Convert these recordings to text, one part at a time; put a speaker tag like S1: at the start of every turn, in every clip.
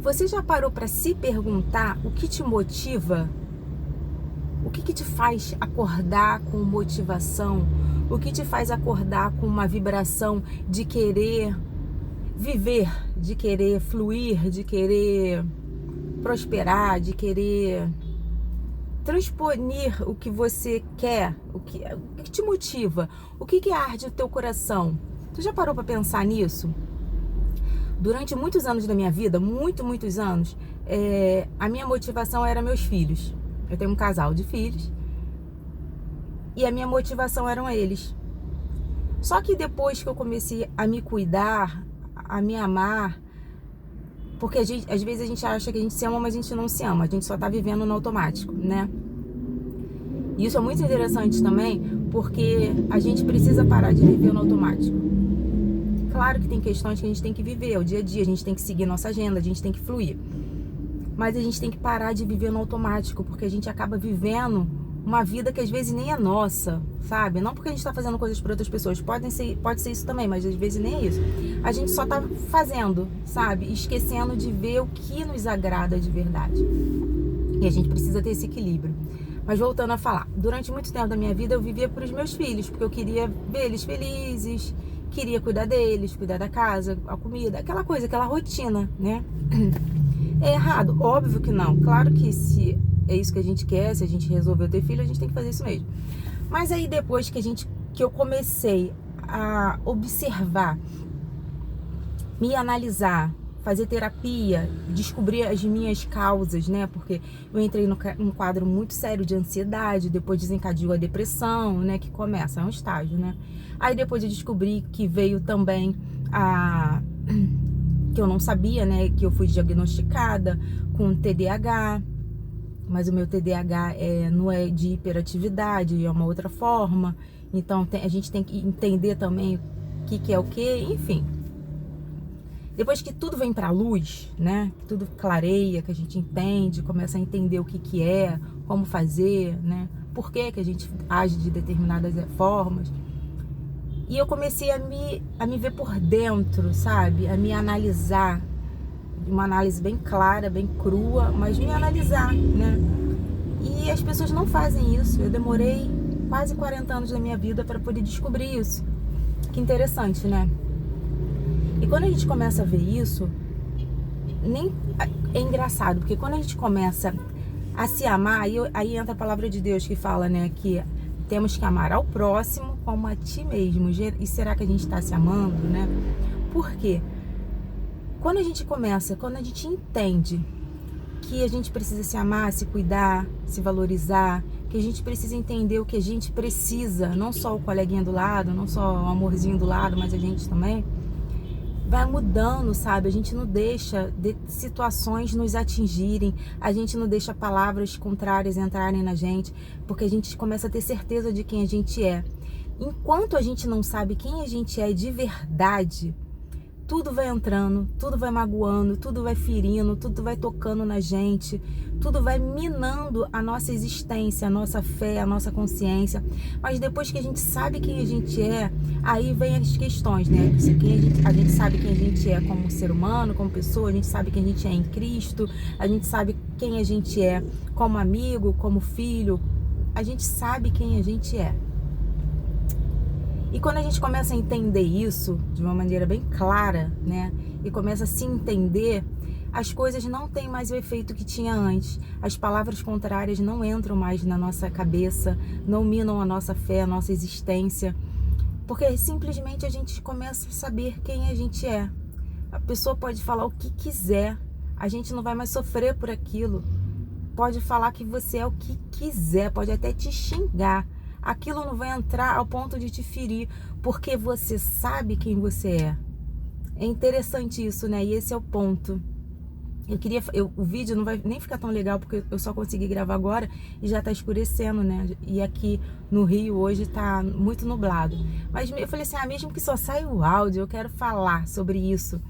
S1: Você já parou para se perguntar o que te motiva? O que te faz acordar com motivação? O que te faz acordar com uma vibração de querer viver, de querer fluir, de querer prosperar, de querer transponir o que você quer? O que te motiva? O que arde o teu coração? Tu já parou para pensar nisso? Durante muitos anos da minha vida, muitos anos, a minha motivação era meus filhos. Eu tenho um casal de filhos e a minha motivação eram eles. Só que depois que eu comecei a me cuidar, a me amar, porque às vezes a gente acha que a gente se ama, mas a gente não se ama, a gente só tá vivendo no automático, né? E isso é muito interessante também, porque a gente precisa parar de viver no automático. Claro que tem questões que a gente tem que viver, é o dia a dia, a gente tem que seguir nossa agenda, a gente tem que fluir. Mas a gente tem que parar de viver no automático, porque a gente acaba vivendo uma vida que às vezes nem é nossa, sabe? Não porque a gente tá fazendo coisas para outras pessoas, pode ser isso também, mas às vezes nem é isso. A gente só tá fazendo, sabe? Esquecendo de ver o que nos agrada de verdade. E a gente precisa ter esse equilíbrio. Mas voltando a falar, durante muito tempo da minha vida eu vivia para os meus filhos, porque eu queria ver eles felizes, queria cuidar deles, cuidar da casa, a comida, aquela coisa, aquela rotina, né? É errado? Óbvio que não. Claro que se é isso que a gente quer, se a gente resolveu ter filho, a gente tem que fazer isso mesmo. Mas aí depois que eu comecei a observar, me analisar, fazer terapia, descobrir as minhas causas, né? Porque eu entrei num quadro muito sério de ansiedade, depois desencadeou a depressão, né? Que começa, é um estágio, né? Aí depois eu descobri que veio também que eu não sabia, né? Que eu fui diagnosticada com TDAH, mas o meu TDAH não é de hiperatividade, é uma outra forma. Então a gente tem que entender também o que é o que, enfim. Depois que tudo vem pra luz, né? Que tudo clareia, que a gente entende, começa a entender o que é, como fazer, né? Por que a gente age de determinadas formas. E eu comecei a me ver por dentro, sabe? A me analisar. Uma análise bem clara, bem crua, mas me analisar, né? E as pessoas não fazem isso. Eu demorei quase 40 anos da minha vida para poder descobrir isso. Que interessante, né? E quando a gente começa a ver isso, é engraçado, porque quando a gente começa a se amar, aí entra a palavra de Deus que fala, né, que temos que amar ao próximo como a ti mesmo. E será que a gente está se amando, né? Por quê? Quando a gente entende que a gente precisa se amar, se cuidar, se valorizar, que a gente precisa entender o que a gente precisa, não só o coleguinha do lado, não só o amorzinho do lado, mas a gente também, vai mudando, sabe? A gente não deixa situações nos atingirem, a gente não deixa palavras contrárias entrarem na gente, porque a gente começa a ter certeza de quem a gente é. Enquanto a gente não sabe quem a gente é de verdade, tudo vai entrando, tudo vai magoando, tudo vai ferindo, tudo vai tocando na gente, tudo vai minando a nossa existência, a nossa fé, a nossa consciência. Mas depois que a gente sabe quem a gente é, aí vem as questões, né? A gente sabe quem a gente é como ser humano, como pessoa, a gente sabe quem a gente é em Cristo, a gente sabe quem a gente é como amigo, como filho, a gente sabe quem a gente é. E quando a gente começa a entender isso de uma maneira bem clara, né? E começa a se entender, as coisas não têm mais o efeito que tinha antes. As palavras contrárias não entram mais na nossa cabeça, não minam a nossa fé, a nossa existência. Porque simplesmente a gente começa a saber quem a gente é. A pessoa pode falar o que quiser, a gente não vai mais sofrer por aquilo. Pode falar que você é o que quiser, pode até te xingar. Aquilo não vai entrar ao ponto de te ferir, porque você sabe quem você é. É interessante isso, né? E esse é o ponto. O vídeo não vai nem ficar tão legal, porque eu só consegui gravar agora e já tá escurecendo, né? E aqui no Rio hoje tá muito nublado. Mas eu falei assim, mesmo que só saia o áudio, eu quero falar sobre isso.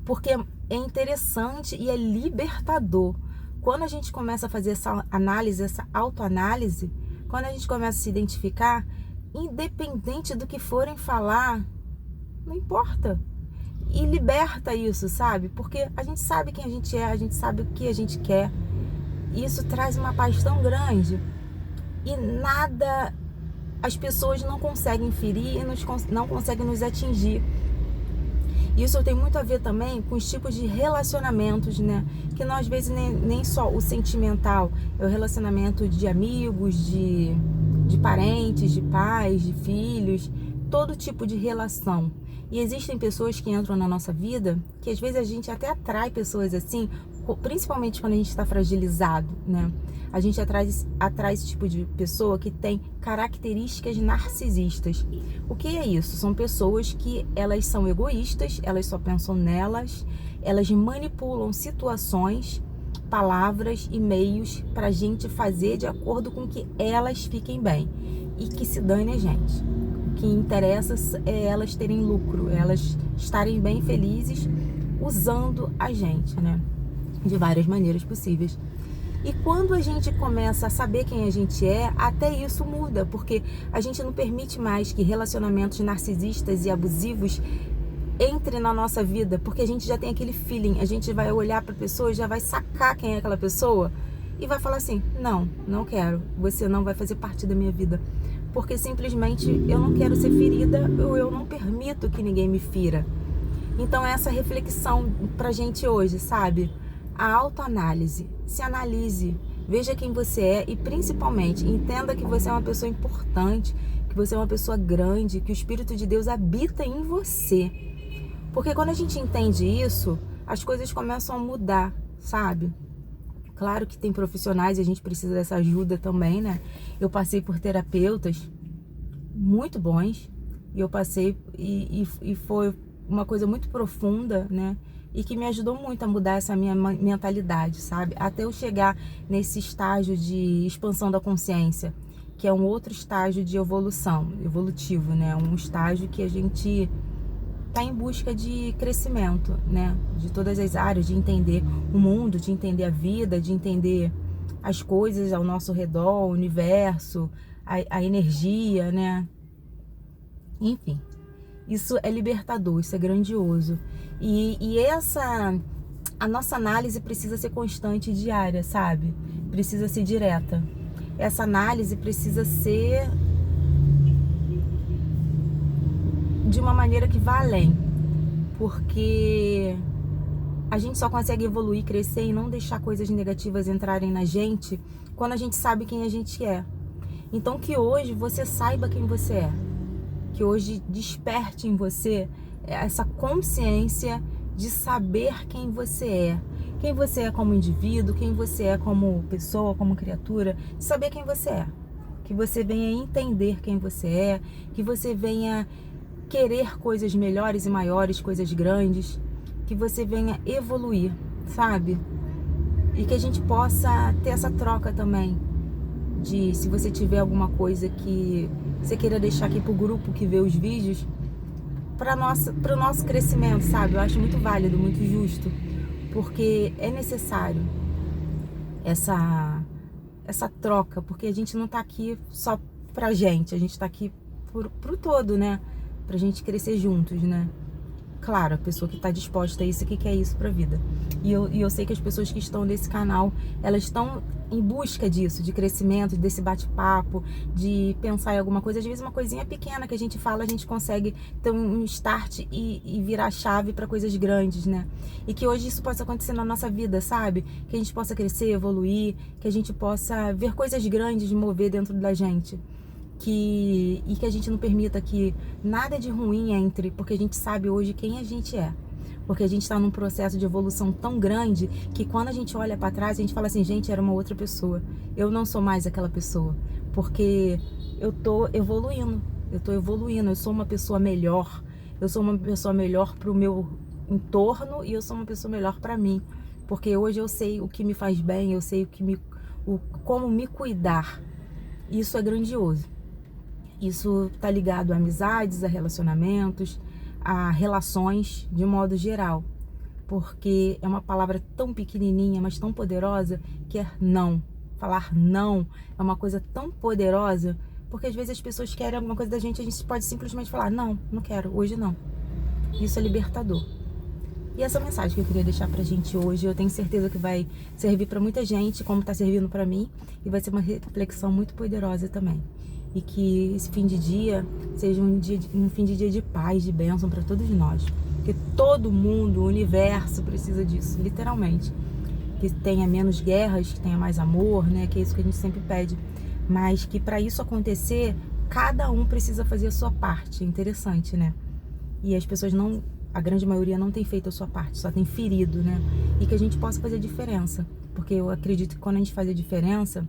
S1: Porque é interessante e é libertador. Quando a gente começa a fazer essa análise, essa autoanálise, quando a gente começa a se identificar, independente do que forem falar, não importa. e liberta isso, sabe? Porque a gente sabe quem a gente é, a gente sabe o que a gente quer. E isso traz uma paz tão grande. E nada, as pessoas não conseguem ferir e não conseguem nos atingir. Isso tem muito a ver também com os tipos de relacionamentos, né? Que nós, às vezes, nem só o sentimental, é o relacionamento de amigos, de parentes, de pais, de filhos, todo tipo de relação. E existem pessoas que entram na nossa vida, que às vezes a gente até atrai pessoas assim, principalmente quando a gente está fragilizado, né? A gente atrai esse tipo de pessoa que tem características narcisistas. O que é isso? São pessoas que elas são egoístas, elas só pensam nelas, elas manipulam situações, palavras e meios para a gente fazer de acordo com que elas fiquem bem e que se dane a gente. O que interessa é elas terem lucro, elas estarem bem felizes usando a gente, né? De várias maneiras possíveis. E quando a gente começa a saber quem a gente é, até isso muda, porque a gente não permite mais que relacionamentos narcisistas e abusivos entrem na nossa vida, porque a gente já tem aquele feeling, a gente vai olhar para a pessoa e já vai sacar quem é aquela pessoa e vai falar assim, não quero, você não vai fazer parte da minha vida, porque simplesmente eu não quero ser ferida ou eu não permito que ninguém me fira. Então essa reflexão pra gente hoje, sabe? A autoanálise, se analise, veja quem você é e principalmente entenda que você é uma pessoa importante, que você é uma pessoa grande, que o Espírito de Deus habita em você. Porque quando a gente entende isso, as coisas começam a mudar, sabe? Claro que tem profissionais e a gente precisa dessa ajuda também, né? Eu passei por terapeutas muito bons e eu passei e foi uma coisa muito profunda, né? E que me ajudou muito a mudar essa minha mentalidade, sabe? Até eu chegar nesse estágio de expansão da consciência, que é um outro estágio de evolutivo, né? Um estágio que a gente tá em busca de crescimento, né? De todas as áreas, de entender o mundo, de entender a vida, de entender as coisas ao nosso redor, o universo, a energia, né? Enfim. Isso é libertador, isso é grandioso. A nossa análise precisa ser constante e diária, sabe? Precisa ser direta. Essa análise precisa ser de uma maneira que vá além. Porque a gente só consegue evoluir, crescer e não deixar coisas negativas entrarem na gente quando a gente sabe quem a gente é. Então que hoje você saiba quem você é. Que hoje desperte em você essa consciência de saber quem você é. Quem você é como indivíduo, quem você é como pessoa, como criatura. De saber quem você é. Que você venha entender quem você é. Que você venha querer coisas melhores e maiores, coisas grandes. Que você venha evoluir, sabe? E que a gente possa ter essa troca também. De se você tiver alguma coisa que você queira deixar aqui pro grupo que vê os vídeos, pro nosso crescimento, sabe? Eu acho muito válido, muito justo, porque é necessário essa troca, porque a gente não tá aqui só pra gente, a gente tá aqui pro todo, né? Pra gente crescer juntos, né? Claro, a pessoa que está disposta a isso, que quer isso pra vida. E eu sei que as pessoas que estão nesse canal, elas estão em busca disso, de crescimento, desse bate-papo, de pensar em alguma coisa. Às vezes uma coisinha pequena que a gente fala, a gente consegue ter um start e virar a chave para coisas grandes, né? E que hoje isso possa acontecer na nossa vida, sabe? Que a gente possa crescer, evoluir, que a gente possa ver coisas grandes mover dentro da gente. E que a gente não permita que nada de ruim entre, porque a gente sabe hoje quem a gente é. Porque a gente está num processo de evolução tão grande que quando a gente olha para trás, a gente fala assim, gente, era uma outra pessoa. Eu não sou mais aquela pessoa. Porque eu tô evoluindo. Eu sou uma pessoa melhor. Eu sou uma pessoa melhor pro meu entorno e eu sou uma pessoa melhor para mim. Porque hoje eu sei o que me faz bem, eu sei como me cuidar. Isso é grandioso. Isso tá ligado a amizades, a relacionamentos, a relações de modo geral. Porque é uma palavra tão pequenininha, mas tão poderosa, que é não. Falar não é uma coisa tão poderosa, porque às vezes as pessoas querem alguma coisa da gente, a gente pode simplesmente falar, não quero, hoje não. Isso é libertador. E essa mensagem que eu queria deixar pra gente hoje, eu tenho certeza que vai servir pra muita gente, como tá servindo pra mim, e vai ser uma reflexão muito poderosa também. E que esse fim de dia seja um fim de dia de paz, de bênção pra todos nós. Porque todo mundo, o universo precisa disso, literalmente. Que tenha menos guerras, que tenha mais amor, né? Que é isso que a gente sempre pede. Mas que pra isso acontecer, cada um precisa fazer a sua parte. É interessante, né? E as pessoas não, a grande maioria não tem feito a sua parte, só tem ferido, né? E que a gente possa fazer a diferença. Porque eu acredito que quando a gente faz a diferença,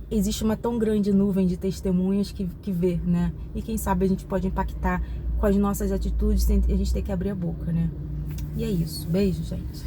S1: existe uma tão grande nuvem de testemunhas que vê, né? E quem sabe a gente pode impactar com as nossas atitudes sem a gente ter que abrir a boca, né? E é isso. Beijo, gente.